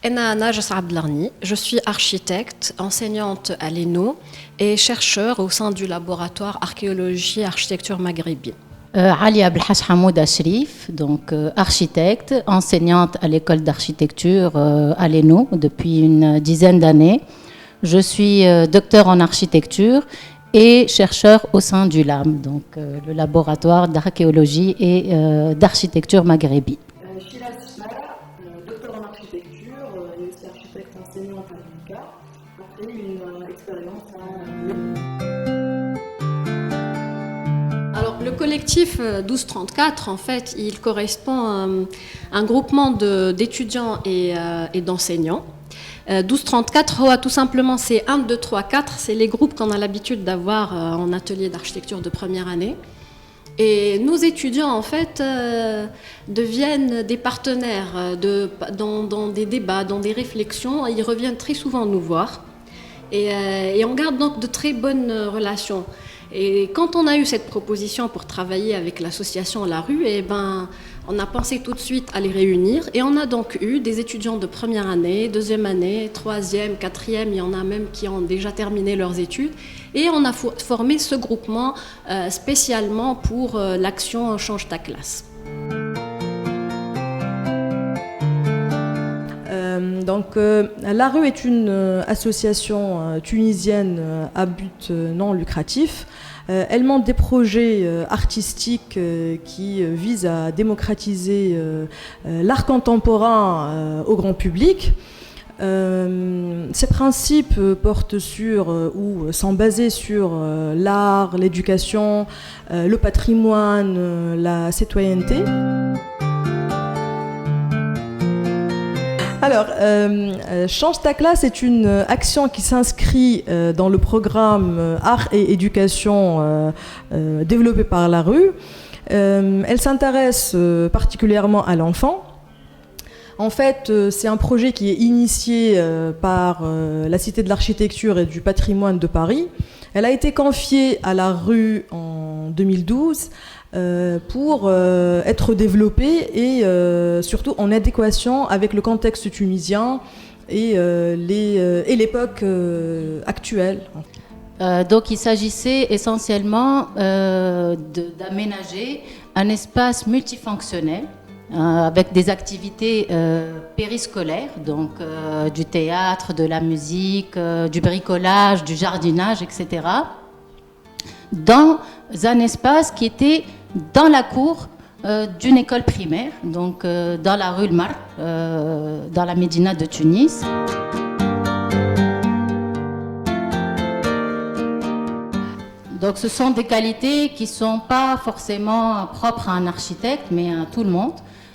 أنا نرجس عبد الغني. Je suis architecte, enseignante à l'ENO et chercheur au sein du laboratoire archéologie et architecture maghrébine. Ali Abdelhaj Hamoud Ashrif, donc architecte, enseignante à l'école d'architecture à l'ENO depuis une dizaine d'années. Je suis docteur en architecture et chercheur au sein du LAM, donc le laboratoire d'archéologie et d'architecture maghrébine. Sheila Sismar, docteur en architecture et aussi architecte enseignante à l'UNCA, après une expérience Alors, le collectif 1234, en fait, il correspond à un groupement d'étudiants et d'enseignants. 1234, tout simplement, c'est 1, 2, 3, 4. C'est les groupes qu'on a l'habitude d'avoir en atelier d'architecture de première année. Et nos étudiants, en fait, deviennent des partenaires dans des débats, dans des réflexions. Ils reviennent très souvent nous voir. Et on garde donc de très bonnes relations. Et quand on a eu cette proposition pour travailler avec l'association La Rue, on a pensé tout de suite à les réunir. Et on a donc eu des étudiants de première année, deuxième année, troisième, quatrième. Il y en a même qui ont déjà terminé leurs études. Et on a formé ce groupement spécialement pour l'action Change ta classe. La Rue est une association tunisienne à but non lucratif. Elle monte des projets artistiques qui visent à démocratiser l'art contemporain au grand public. Ces principes portent sur ou sont basés sur l'art, l'éducation, le patrimoine, la citoyenneté. Alors, Change ta classe est une action qui s'inscrit dans le programme Art et Éducation développé par La Rue. Elle s'intéresse particulièrement à l'enfant. En fait, c'est un projet qui est initié par la Cité de l'Architecture et du Patrimoine de Paris. Elle a été confiée à La Rue en 2012 pour être développée et surtout en adéquation avec le contexte tunisien et l'époque actuelle. Donc il s'agissait essentiellement d'aménager un espace multifonctionnel avec des activités périscolaires, donc du théâtre, de la musique, du bricolage, du jardinage, etc., dans un espace qui était dans la cour d'une école primaire, donc dans la rue Le Mar, dans la Médina de Tunis. Donc ce sont des qualités qui ne sont pas forcément propres à un architecte, mais à tout le monde.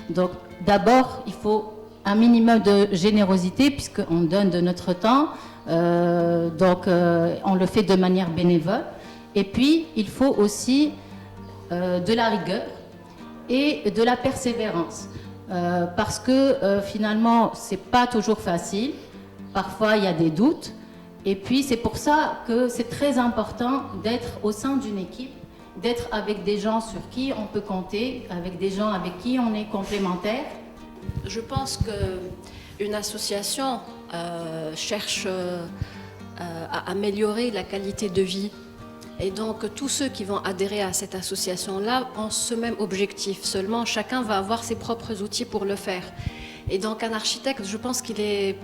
Donc d'abord, il faut un minimum de générosité, puisqu'on donne de notre temps, on le fait de manière bénévole. Et puis, il faut aussi de la rigueur et de la persévérance. Parce que finalement, ce n'est pas toujours facile. Parfois, il y a des doutes. Et puis, c'est pour ça que c'est très important d'être au sein d'une équipe, d'être avec des gens sur qui on peut compter, avec des gens avec qui on est complémentaires. Je pense qu'une association cherche à améliorer la qualité de vie. Et donc, tous ceux qui vont adhérer à cette association-là ont ce même objectif. Seulement, chacun va avoir ses propres outils pour le faire. Et donc, un architecte, je pense qu'il est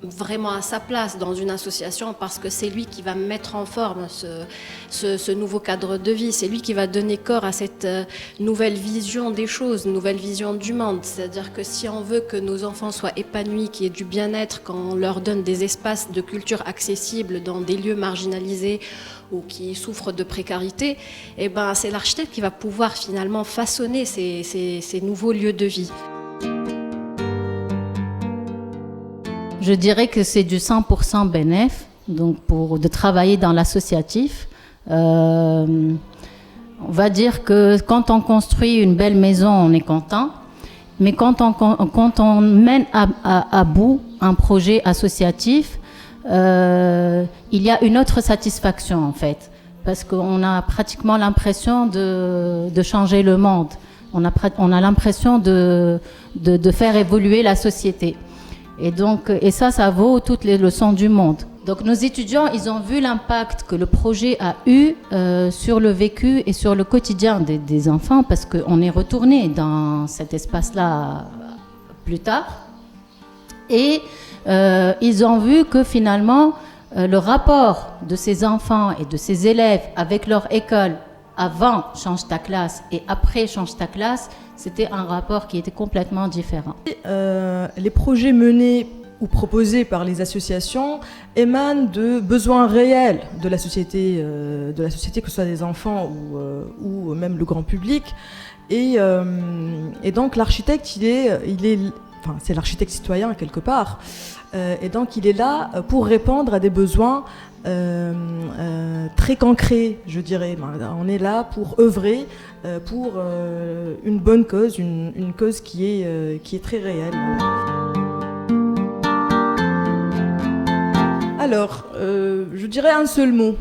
vraiment à sa place dans une association parce que c'est lui qui va mettre en forme ce nouveau cadre de vie. C'est lui qui va donner corps à cette nouvelle vision des choses, nouvelle vision du monde. C'est-à-dire que si on veut que nos enfants soient épanouis, qu'il y ait du bien-être, qu'on leur donne des espaces de culture accessibles dans des lieux marginalisés ou qui souffrent de précarité, c'est l'architecte qui va pouvoir finalement façonner ces nouveaux lieux de vie. Je dirais que c'est du 100% bénéf, donc de travailler dans l'associatif. On va dire que quand on construit une belle maison, on est content. Mais quand on mène à bout un projet associatif, il y a une autre satisfaction en fait. Parce qu'on a pratiquement l'impression de changer le monde. On a l'impression de faire évoluer la société. Et ça vaut toutes les leçons du monde. Donc nos étudiants, ils ont vu l'impact que le projet a eu sur le vécu et sur le quotidien des enfants, parce qu'on est retourné dans cet espace-là plus tard. Et ils ont vu que finalement, le rapport de ces enfants et de ces élèves avec leur école avant Change ta classe et après Change ta classe, c'était un rapport qui était complètement différent. Les projets menés ou proposés par les associations émanent de besoins réels de la société, que ce soit des enfants ou même le grand public. Et donc l'architecte, c'est l'architecte citoyen quelque part. Et donc il est là pour répondre à des besoins très concrets, je dirais. On est là pour œuvrer pour une bonne cause, une cause qui est très réelle. Alors, je dirais un seul mot.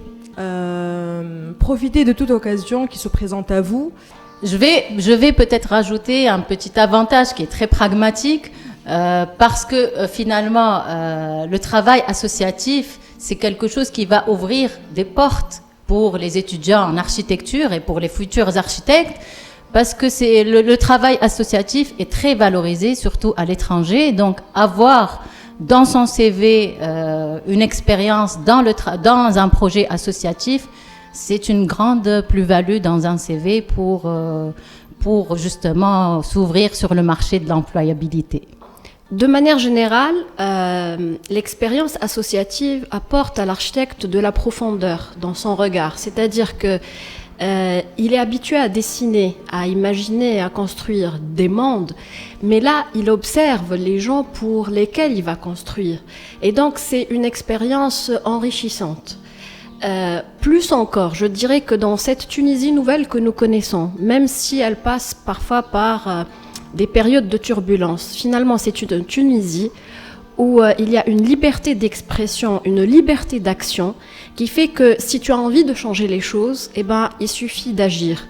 Profitez de toute occasion qui se présente à vous. Je vais peut-être rajouter un petit avantage qui est très pragmatique, parce que finalement, le travail associatif, c'est quelque chose qui va ouvrir des portes pour les étudiants en architecture et pour les futurs architectes, parce que le travail associatif est très valorisé, surtout à l'étranger. Donc, avoir dans son CV une expérience dans un projet associatif, c'est une grande plus-value dans un CV pour justement s'ouvrir sur le marché de l'employabilité. De manière générale, l'expérience associative apporte à l'architecte de la profondeur dans son regard. C'est-à-dire que il est habitué à dessiner, à imaginer, à construire des mondes, mais là, il observe les gens pour lesquels il va construire. Et donc, c'est une expérience enrichissante. Plus encore, je dirais que dans cette Tunisie nouvelle que nous connaissons, même si elle passe parfois par des périodes de turbulence, finalement, c'est une Tunisie où il y a une liberté d'expression, une liberté d'action qui fait que si tu as envie de changer les choses, il suffit d'agir.